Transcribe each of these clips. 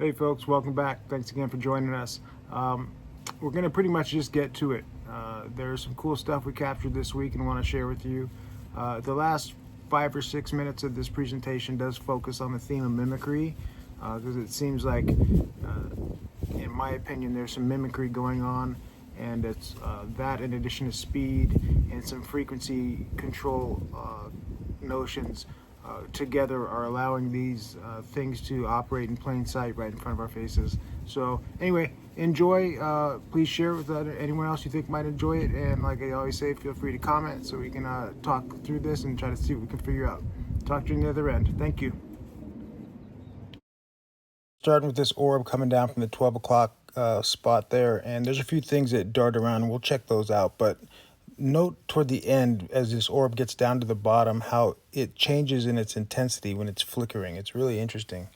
Hey folks, welcome back. Thanks again for joining us. We're going to pretty much just get to it. There's some cool stuff we captured this week and want to share with you. The last 5 or 6 minutes of this presentation does focus on the theme of mimicry, because it seems like, in my opinion, there's some mimicry going on, and it's that in addition to speed and some frequency control notions together are allowing these things to operate in plain sight right in front of our faces. So anyway, enjoy. Please share with anyone else you think might enjoy it, and like I always say, feel free to comment so we can talk through this and try to see what we can figure out. Talk to you on the other end. Thank you. Starting with this orb coming down from the 12 o'clock spot there, and there's a few things that dart around, and we'll check those out, but note toward the end, as this orb gets down to the bottom, how it changes in its intensity when it's flickering. It's really interesting.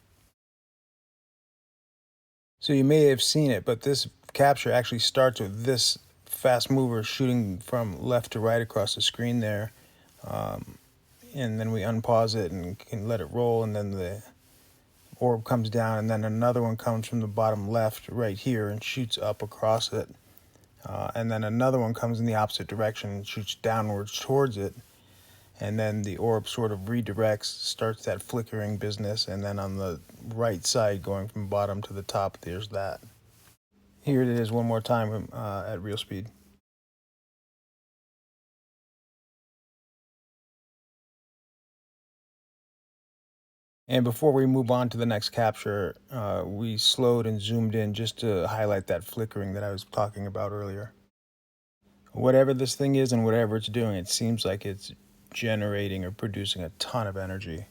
So you may have seen it, but this capture actually starts with this fast mover shooting from left to right across the screen there. And then we unpause it and can let it roll, and then the orb comes down, and then another one comes from the bottom left right here and shoots up across it. And then another one comes in the opposite direction and shoots downwards towards it. And then the orb sort of redirects, starts that flickering business, and then on the right side, going from bottom to the top, there's that. Here it is one more time at real speed. And before we move on to the next capture, we slowed and zoomed in just to highlight that flickering that I was talking about earlier. Whatever this thing is and whatever it's doing, it seems like it's generating or producing a ton of energy.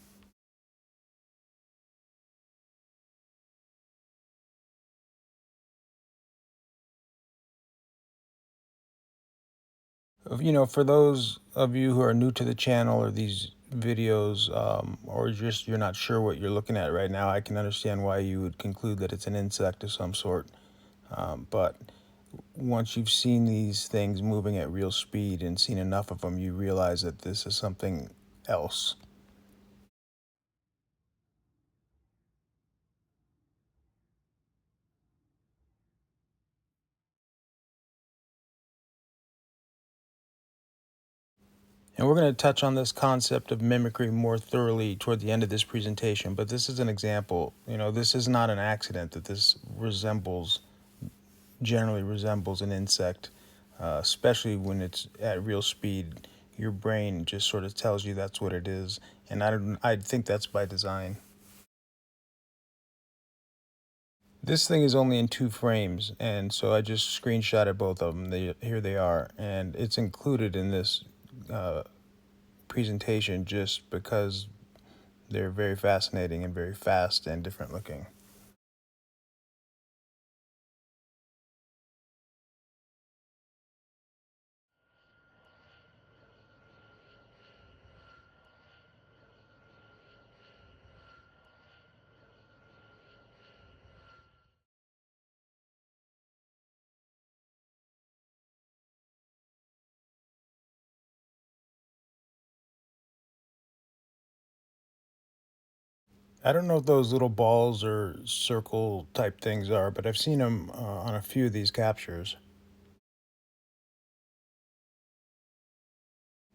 For those of you who are new to the channel or these videos, or just you're not sure what you're looking at right now, I can understand why you would conclude that it's an insect of some sort. But once you've seen these things moving at real speed and seen enough of them, you realize that this is something else. And we're going to touch on this concept of mimicry more thoroughly toward the end of this presentation, but this is an example. This is not an accident that this generally resembles an insect, especially when it's at real speed. Your brain just sort of tells you that's what it is, and I think that's by design. This thing is only in 2 frames, and so I just screenshotted both of them. Here they are, and it's included in this presentation just because they're very fascinating and very fast and different looking. I don't know if those little balls or circle type things are, but I've seen them on a few of these captures.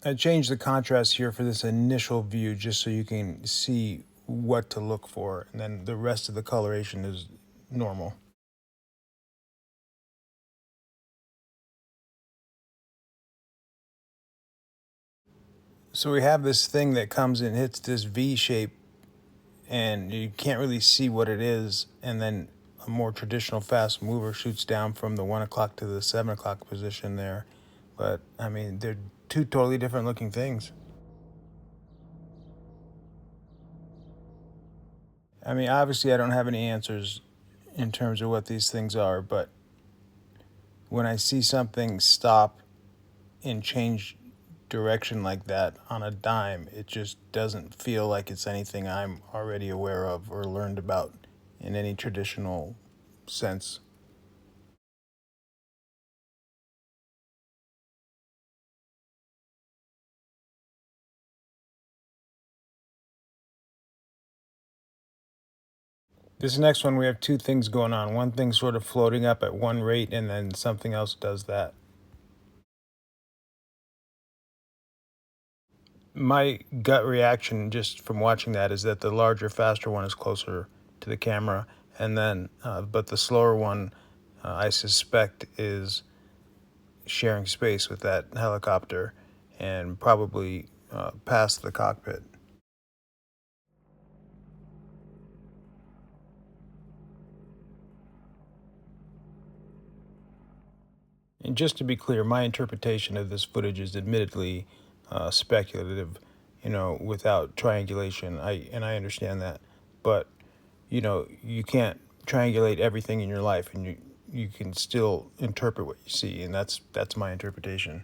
I changed the contrast here for this initial view just so you can see what to look for, and then the rest of the coloration is normal. So we have this thing that comes and hits this V shape, and you can't really see what it is, and then a more traditional fast mover shoots down from the 1 o'clock to the 7 o'clock position there. But I mean, they're 2 totally different looking things. I mean, obviously I don't have any answers in terms of what these things are, but when I see something stop and change direction like that on a dime, it just doesn't feel like it's anything I'm already aware of or learned about in any traditional sense. This next one, we have two things going on. One thing sort of floating up at one rate, and then something else does that. My gut reaction just from watching that is that the larger, faster one is closer to the camera, and then, but the slower one, I suspect, is sharing space with that helicopter and probably past the cockpit. And just to be clear, my interpretation of this footage is admittedly speculative, without triangulation. I understand that, but you can't triangulate everything in your life, and you can still interpret what you see, and that's my interpretation.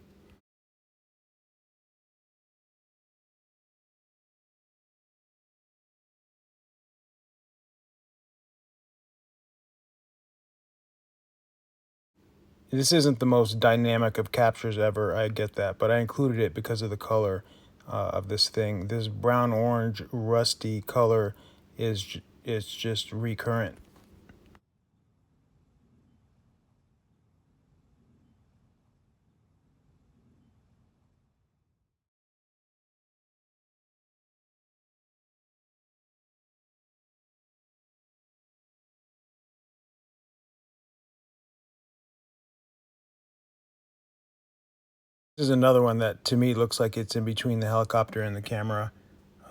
This isn't the most dynamic of captures ever, I get that, but I included it because of the color of this thing. This brown orange rusty color is just recurrent. This is another one that to me looks like it's in between the helicopter and the camera,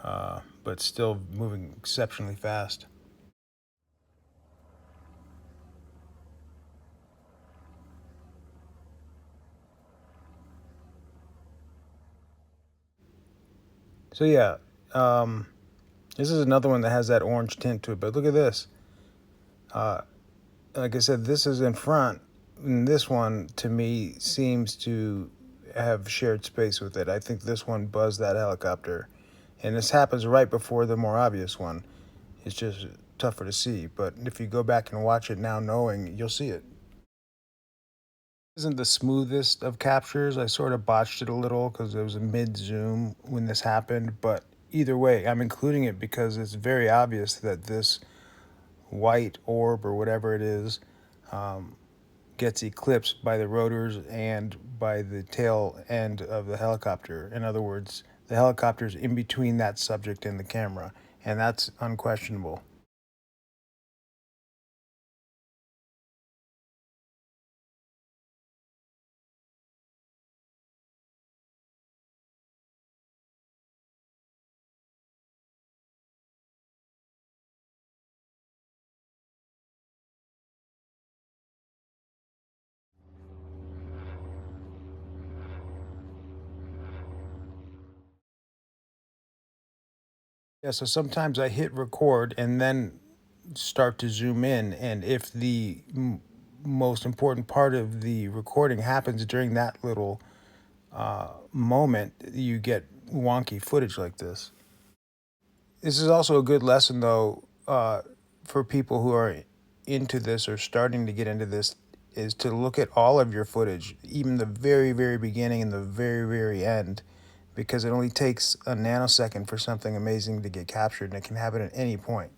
but still moving exceptionally fast. So yeah, um, this is another one that has that orange tint to it. But look at this. Like I said, this is in front, and this one to me seems to have shared space with it. I think this one buzzed that helicopter, and this happens right before the more obvious one. It's just tougher to see, but if you go back and watch it now knowing, you'll see it. Isn't the smoothest of captures. I sort of botched it a little because it was a mid zoom when this happened, but either way, I'm including it because it's very obvious that this white orb or whatever it is gets eclipsed by the rotors and by the tail end of the helicopter. In other words, the helicopter's in between that subject and the camera, and that's unquestionable. Yeah, so sometimes I hit record and then start to zoom in, and if the most important part of the recording happens during that little moment, you get wonky footage like this. This is also a good lesson, though, for people who are into this or starting to get into this, is to look at all of your footage, even the very, very beginning and the very, very end, because it only takes a nanosecond for something amazing to get captured, and it can happen at any point.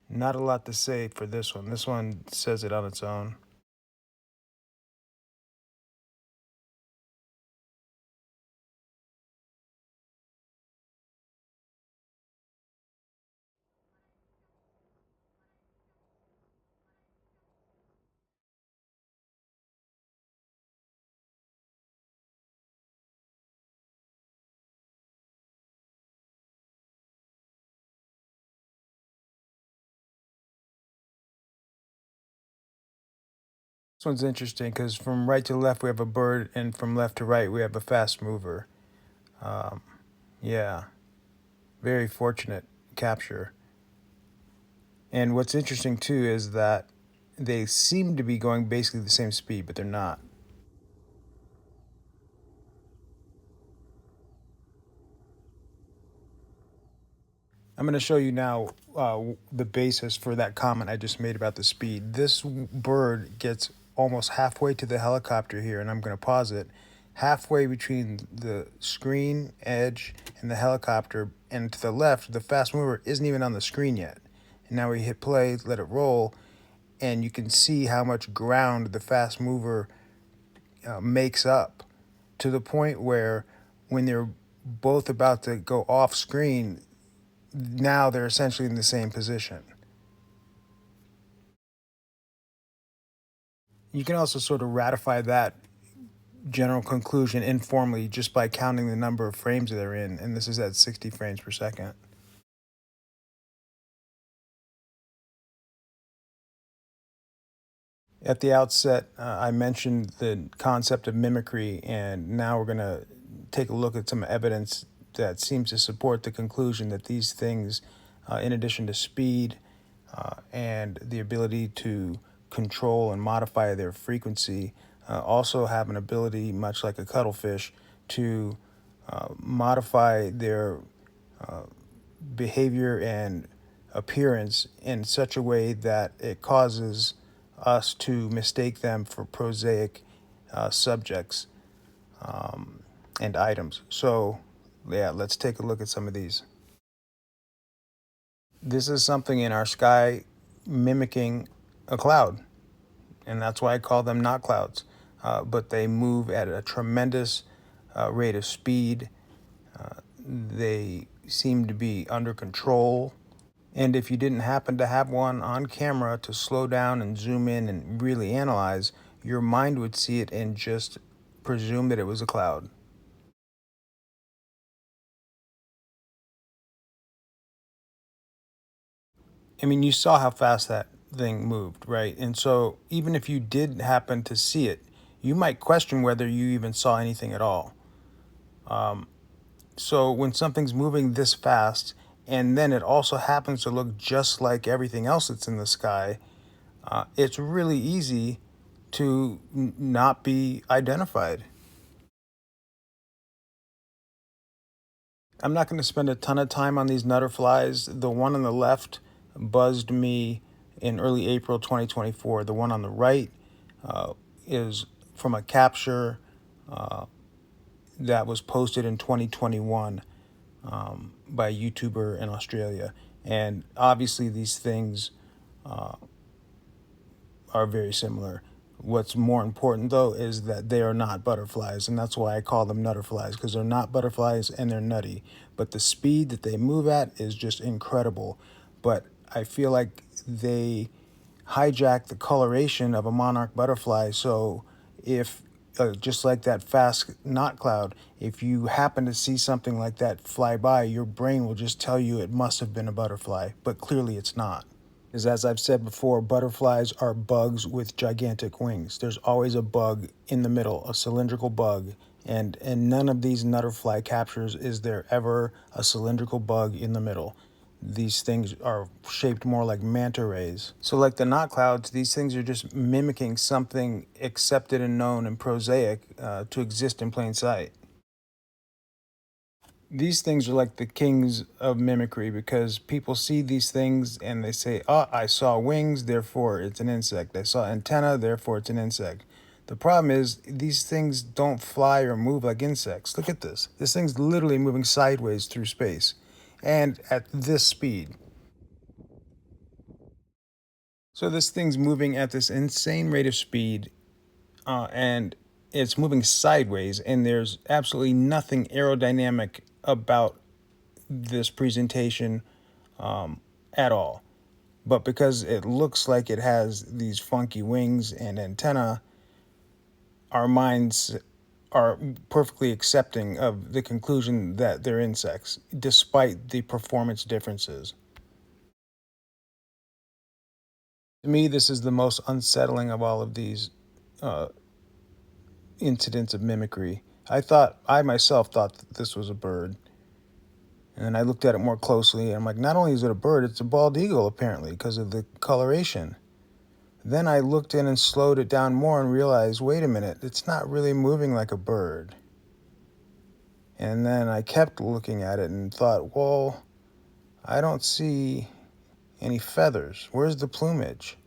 Not a lot to say for this one. This one says it on its own. This one's interesting because from right to left we have a bird, and from left to right we have a fast mover. Um, yeah, very fortunate capture. And what's interesting too is that they seem to be going basically the same speed, but they're not. I'm going to show you now the basis for that comment I just made about the speed. This bird gets almost halfway to the helicopter here, and I'm going to pause it. halfway between the screen edge and the helicopter, and to the left, the fast mover isn't even on the screen yet. And now we hit play, let it roll, and you can see how much ground the fast mover makes up, to the point where when they're both about to go off screen, now they're essentially in the same position. You can also sort of ratify that general conclusion informally just by counting the number of frames that they're in, and this is at 60 frames per second. At the outset, I mentioned the concept of mimicry, and now we're going to take a look at some evidence that seems to support the conclusion that these things, in addition to speed and the ability to control and modify their frequency, also have an ability, much like a cuttlefish, to modify their behavior and appearance in such a way that it causes us to mistake them for prosaic subjects and items. So, yeah, let's take a look at some of these. This is something in our sky mimicking a cloud, and that's why I call them not clouds. But they move at a tremendous rate of speed. They seem to be under control. And if you didn't happen to have one on camera to slow down and zoom in and really analyze, your mind would see it and just presume that it was a cloud. I mean, you saw how fast that thing moved, right? And so even if you did happen to see it, you might question whether you even saw anything at all. So when something's moving this fast, and then it also happens to look just like everything else that's in the sky, it's really easy to not be identified. I'm not going to spend a ton of time on these nutterflies. The one on the left buzzed me in early April 2024. The one on the right is from a capture that was posted in 2021 by a YouTuber in Australia. And obviously, these things are very similar. What's more important, though, is that they are not butterflies, and that's why I call them nutterflies, because they're not butterflies and they're nutty. But the speed that they move at is just incredible. But I feel like they hijack the coloration of a monarch butterfly. So if just like that fast knot cloud, if you happen to see something like that fly by, your brain will just tell you it must have been a butterfly, but clearly it's not. Is, as I've said before, butterflies are bugs with gigantic wings. There's always a bug in the middle, a cylindrical bug, and in none of these nutterfly captures is there ever a cylindrical bug in the middle. These things are shaped more like manta rays. So like the knot clouds, these things are just mimicking something accepted and known and prosaic to exist in plain sight. These things are like the kings of mimicry, because people see these things and they say, oh, I saw wings, therefore it's an insect. I saw antenna, therefore it's an insect. The problem is these things don't fly or move like insects. Look at this. This thing's literally moving sideways through space and at this speed. So this thing's moving at this insane rate of speed, and it's moving sideways, and there's absolutely nothing aerodynamic about this presentation at all. But because it looks like it has these funky wings and antenna, our minds are perfectly accepting of the conclusion that they're insects, despite the performance differences. To me, this is the most unsettling of all of these uh, incidents of mimicry. I myself thought that this was a bird. And then I looked at it more closely, and I'm like, not only is it a bird, it's a bald eagle, apparently, because of the coloration. Then I looked in and slowed it down more and realized, wait a minute, it's not really moving like a bird. And then I kept looking at it and thought, well, I don't see any feathers. Where's the plumage?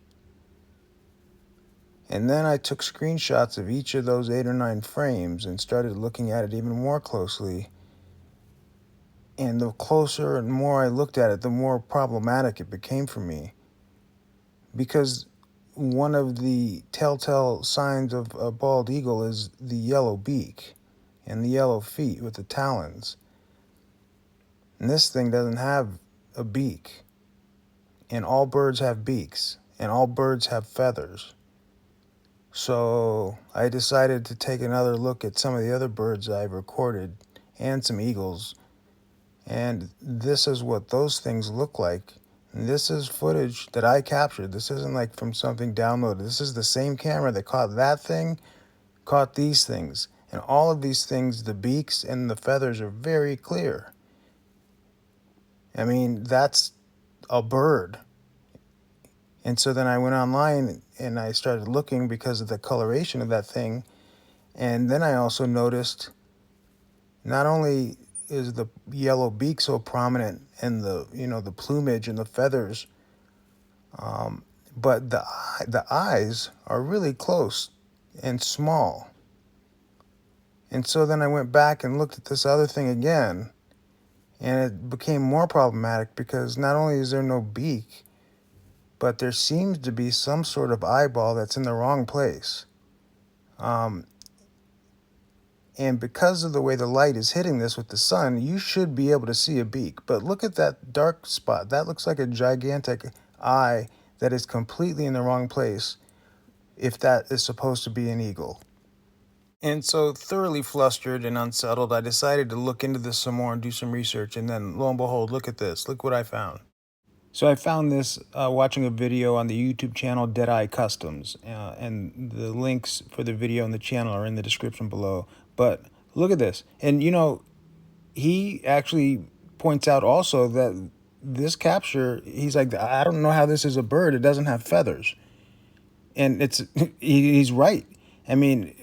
And then I took screenshots of each of those 8 or 9 frames and started looking at it even more closely. And the closer and more I looked at it, the more problematic it became for me. Because one of the telltale signs of a bald eagle is the yellow beak and the yellow feet with the talons. And this thing doesn't have a beak. And all birds have beaks, and all birds have feathers. So I decided to take another look at some of the other birds I've recorded and some eagles. And this is what those things look like. And this is footage that I captured. This isn't like from something downloaded. This is the same camera that caught that thing, caught these things. And all of these things, the beaks and the feathers, are very clear. I mean, that's a bird. And so then I went online and I started looking because of the coloration of that thing. And then I also noticed not only is the yellow beak so prominent and the plumage and the feathers, but the eyes are really close and small. And so then I went back and looked at this other thing again, and it became more problematic because not only is there no beak, but there seems to be some sort of eyeball that's in the wrong place. And because of the way the light is hitting this with the sun, you should be able to see a beak. But look at that dark spot. That looks like a gigantic eye that is completely in the wrong place if that is supposed to be an eagle. And so, thoroughly flustered and unsettled, I decided to look into this some more and do some research. And then, lo and behold, look at this. Look what I found. So I found this watching a video on the YouTube channel Deadeye Customs, and the links for the video and the channel are in the description below. But look at this. And, he actually points out also that this capture, he's like, I don't know how this is a bird. It doesn't have feathers. And he's right. I mean,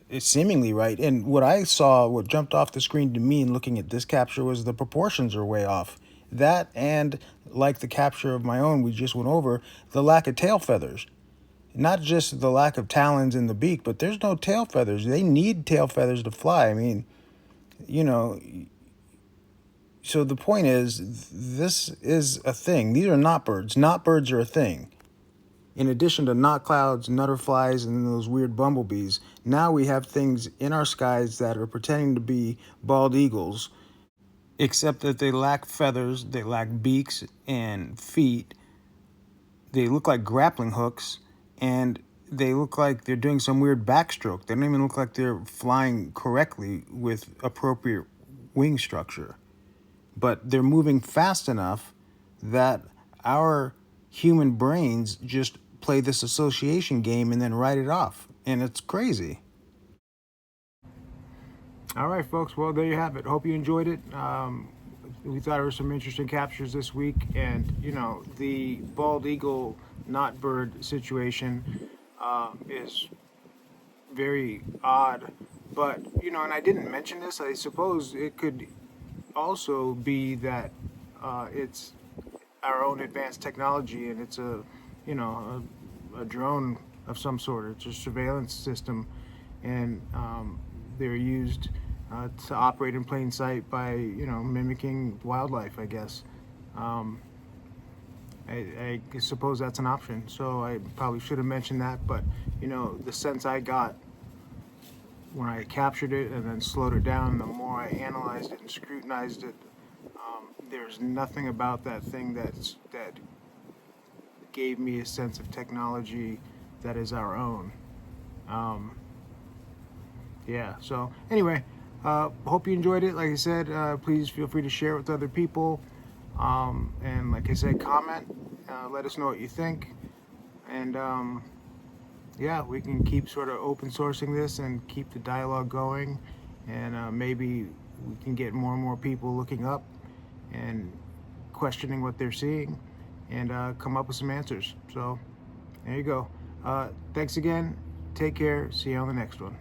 it's seemingly right. And what I saw, what jumped off the screen to me in looking at this capture was the proportions are way off. That, and like the capture of my own we just went over, the lack of tail feathers. Not just the lack of talons in the beak, but there's no tail feathers. They need tail feathers to fly. I mean, so the point is, this is a thing. These are not birds. Not birds are a thing. In addition to knot clouds, nutterflies, and those weird bumblebees, now we have things in our skies that are pretending to be bald eagles, except that they lack feathers, they lack beaks and feet, they look like grappling hooks, and they look like they're doing some weird backstroke. They don't even look like they're flying correctly with appropriate wing structure. But they're moving fast enough that our human brains just play this association game and then write it off. And it's crazy. All right, folks. Well, there you have it. Hope you enjoyed it. We thought there were some interesting captures this week. And, the bald eagle not bird situation is very odd. But, and I didn't mention this. I suppose it could also be that it's our own advanced technology, and it's a drone of some sort. It's a surveillance system, and they're used to operate in plain sight by mimicking wildlife, I guess. I suppose that's an option. So I probably should have mentioned that, but the sense I got when I captured it and then slowed it down, the more I analyzed it and scrutinized it, there's nothing about that thing that gave me a sense of technology that is our own. Yeah, so anyway, hope you enjoyed it. Like I said, please feel free to share it with other people. And like I said, comment, let us know what you think. And yeah, we can keep sort of open sourcing this and keep the dialogue going. And maybe we can get more and more people looking up and questioning what they're seeing, and come up with some answers. So there you go. Thanks again. Take care. See you on the next one.